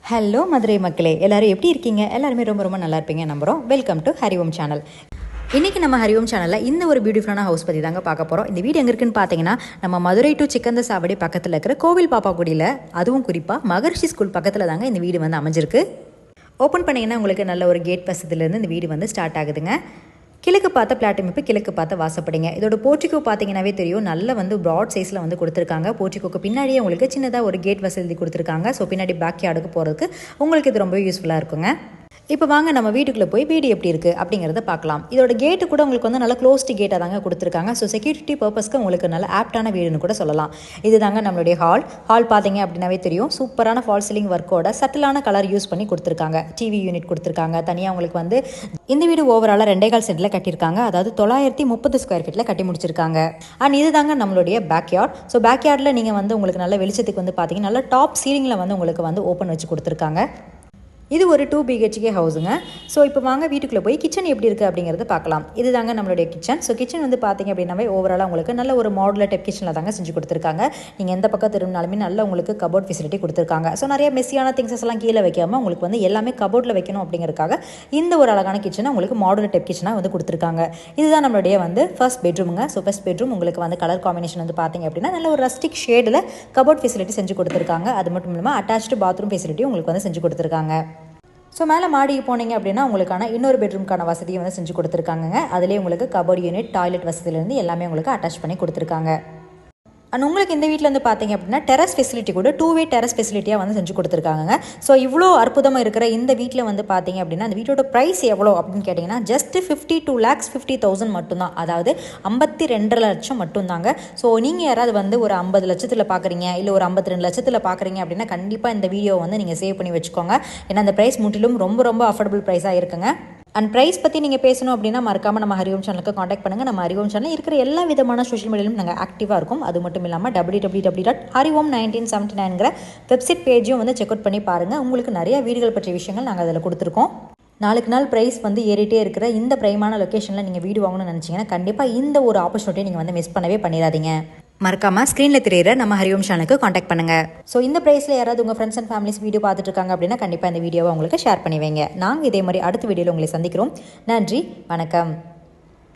Hello Madurai மக்களே, எல்லாரும் எப்படி இருக்கீங்க? எல்லாருமே ரொம்ப ரொம்ப நல்லா இருப்பீங்க நம்புகிறோம். Welcome to Hariom channel. இன்றைக்கி நம்ம ஹரிஓம் சேனலில் இந்த ஒரு பியூட்டிஃபுல்லான ஹவுஸ் பற்றி தாங்க பார்க்க போகிறோம். இந்த வீடு எங்கே இருக்குன்னு பார்த்தீங்கன்னா, நம்ம மதுரை டு சிக்கந்த சாவடி பக்கத்தில் இருக்கிற கோவில் பாப்பாக்குடியில், அதுவும் குறிப்பாக மகர்ஷி ஸ்கூல் பக்கத்தில் தாங்க இந்த வீடு வந்து அமைஞ்சிருக்கு. ஓப்பன் பண்ணிங்கன்னா உங்களுக்கு நல்ல ஒரு கேட் வசதியிலேருந்து இந்த வீடு வந்து ஸ்டார்ட் ஆகுதுங்க. கிழக்கு பார்த்த பிளாட்டமைப்பு, கிழக்கு பார்த்த வாசப்படிங்க. இதோட போர்ட்டிகோ பார்த்தீங்கன்னாவே தெரியும், நல்ல வந்து ப்ராட் சைஸில் வந்து கொடுத்துருக்காங்க. போர்ட்டிகோக்கு பின்னாடியே உங்களுக்கு சின்னதாக ஒரு கேட் வசதி கொடுத்துருக்காங்க. ஸோ பின்னாடி பேக் யார்டுக்கு போகிறதுக்கு உங்களுக்கு இது ரொம்ப யூஸ்ஃபுல்லாக இருக்குங்க. இப்போ வாங்க நம்ம வீட்டுக்குள்ளே போய் வீடு எப்படி இருக்குது அப்படிங்கிறத பார்க்கலாம். இதோட கேட்டு கூட உங்களுக்கு வந்து நல்ல க்ளோஸ்டு கேட்டாக தாங்க கொடுத்துருக்காங்க. ஸோ செக்யூரிட்டி பர்பஸ்க்கு உங்களுக்கு நல்ல ஆப்டான வீடுன்னு கூட சொல்லலாம். இது தாங்க நம்மளுடைய ஹால் பார்த்தீங்க அப்படின்னாவே தெரியும், சூப்பரான ஃபால் சீலிங் ஒர்க்கோட சட்டிலான கலர் யூஸ் பண்ணி கொடுத்துருக்காங்க. டிவி யூனிட் கொடுத்துருக்காங்க. தனியாக உங்களுக்கு வந்து இந்த வீடு ஓவராலாக 2.25 சென்டில் கட்டியிருக்காங்க. அதாவது 930 ஸ்கொயர் ஃபீட்டில் கட்டி முடிச்சிருக்காங்க. அண்ட் இது தாங்க நம்மளுடைய பேக்யார்ட். ஸோ பேக்யார்டில் நீங்கள் வந்து உங்களுக்கு நல்ல வெளிச்சத்துக்கு வந்து பார்த்தீங்கன்னா நல்ல டாப் சீலிங்கில் வந்து உங்களுக்கு வந்து ஓப்பன் வச்சு கொடுத்துருக்காங்க. இது ஒரு 2 BHK ஹவுஸுங்க. ஸோ இப்போ வாங்க வீட்டுக்குள்ளே போய் கிச்சன் எப்படி இருக்குது அப்படிங்கிறத பார்க்கலாம். இது தாங்க நம்மளுடைய கிச்சன். ஸோ கிச்சன் வந்து பார்த்தீங்க அப்படின்னாவே ஓவராலாக உங்களுக்கு நல்ல ஒரு மாடுலர் டைப் கிச்சனில் தாங்க செஞ்சு கொடுத்துருக்காங்க. நீங்கள் எந்த பக்கம் திரும்பினாலுமே நல்ல உங்களுக்கு கபோர்ட் ஃபெசிலிட்டி கொடுத்துருக்காங்க. ஸோ நிறைய மெஸ்ஸியான திங்ஸஸ் எல்லாம் கீழே வைக்காமல் உங்களுக்கு வந்து எல்லாமே கபோர்டில் வைக்கணும் அப்படிங்கிறதுக்காக இந்த ஒரு அழகான கிச்சனை உங்களுக்கு மாடுலர் டைப் கிச்சனாக வந்து கொடுத்துருக்காங்க. இதுதான் நம்மளுடைய வந்து ஃபர்ஸ்ட் பெட்ரூமுங்க. ஸோ ஃபர்ஸ்ட் பெட்ரூம் உங்களுக்கு வந்து கலர் காம்பினேஷன் வந்து பார்த்தீங்க அப்படின்னா நல்ல ஒரு ரஸ்டிக் ஷேடில் கபோர்ட் ஃபெசிலிட்டி செஞ்சு கொடுத்துருக்காங்க. அது மட்டும் இல்லாமல் அட்டாச்டு பாத்ரூம் ஃபெசிலிட்டி உங்களுக்கு வந்து செஞ்சு கொடுத்துருக்காங்க. ஸோ மேலே மாடிக்கு போனீங்க அப்படின்னா உங்களுக்கான இன்னொரு பெட்ரூம்க்கான வசதியை வந்து செஞ்சு கொடுத்துருக்காங்க. அதிலே உங்களுக்கு கபோர்ட் யூனிட், டாய்லெட் வசதியிலேருந்து எல்லாமே உங்களுக்கு அட்டாச் பண்ணி கொடுத்துருக்காங்க. அண்ட் உங்களுக்கு இந்த வீட்டில் வந்து பார்த்தீங்க அப்படின்னா டெரஸ் ஃபெசிலிட்டி கூட 2-வே டெரஸ் ஃபெசிலிட்டியாக வந்து செஞ்சு கொடுத்துருக்காங்க. ஸோ இவ்வளோ அற்புதமாக இருக்கிற இந்த வீட்டில் வந்து பார்த்தீங்க அப்படின்னா அந்த வீட்டோட ப்ரைஸ் எவ்வளோ அப்படின்னு கேட்டிங்கன்னா ஜஸ்ட் 52,50,000 மட்டும்தான். அதாவது 52 லட்சம் மட்டும்தாங்க. ஸோ நீங்கள் யாராவது வந்து ஒரு 50 லட்சத்தில் பார்க்குறீங்க, இல்லை ஒரு 52 லட்சத்தில் பார்க்குறீங்க அப்படின்னா கண்டிப்பாக இந்த வீடியோ வந்து நீங்கள் சேவ் பண்ணி வச்சுக்கோங்க. ஏன்னா அந்த ப்ரைஸ் முற்றிலும் ரொம்ப ரொம்ப அஃபோர்டபுள் ப்ரைஸாக இருக்குங்க. அண்ட் ப்ரைஸ் பற்றி நீங்கள் பேசணும் அப்படின்னா மறக்காமல் நம்ம ஹரிஓம் சேனலுக்கு காண்டாக்ட் பண்ணுங்கள். நம்ம ஹரிஓம் சேனல் இருக்கிற எல்லா விதமான சோஷியல் மீடியாலும் நாங்கள் ஆக்டிவாக இருக்கும். அது மட்டும் இல்லாமல் www.hariom1979 வெப்சைட் பேஜையும் வந்து செக் அவுட் பண்ணி பாருங்கள். உங்களுக்கு நிறைய வீடுகள் பற்றிய விஷயங்கள் நாங்கள் அதில் கொடுத்துருக்கோம். நாளுக்கு நாள் ப்ரைஸ் வந்து ஏறிட்டே இருக்கிற இந்த பிரைமான லொக்கேஷனில் நீங்கள் வீடு வாங்கணும்னு நினச்சிங்கன்னா கண்டிப்பாக இந்த ஒரு ஆப்பர்ச்சுனிட்டியை நீங்கள் வந்து மிஸ் பண்ணவே பண்ணிடாதீங்க. மறக்காமல் ஸ்க்ரீனில் தெரியிற நம்ம ஹரிஓம் சேனலுக்கு காண்டாக்ட் பண்ணுங்கள். ஸோ இந்த ப்ரைஸில் யாராவது உங்கள் ஃப்ரெண்ட்ஸ் அண்ட் ஃபேமிலிஸ் வீடியோ பார்த்துட்டு இருக்காங்க அப்படின்னா கண்டிப்பாக இந்த வீடியோவை உங்களுக்கு ஷேர் பண்ணி வைங்க. நாங்கள் இதே மாதிரி அடுத்த வீடியோவில் உங்களை சந்திக்கிறோம். நன்றி, வணக்கம்.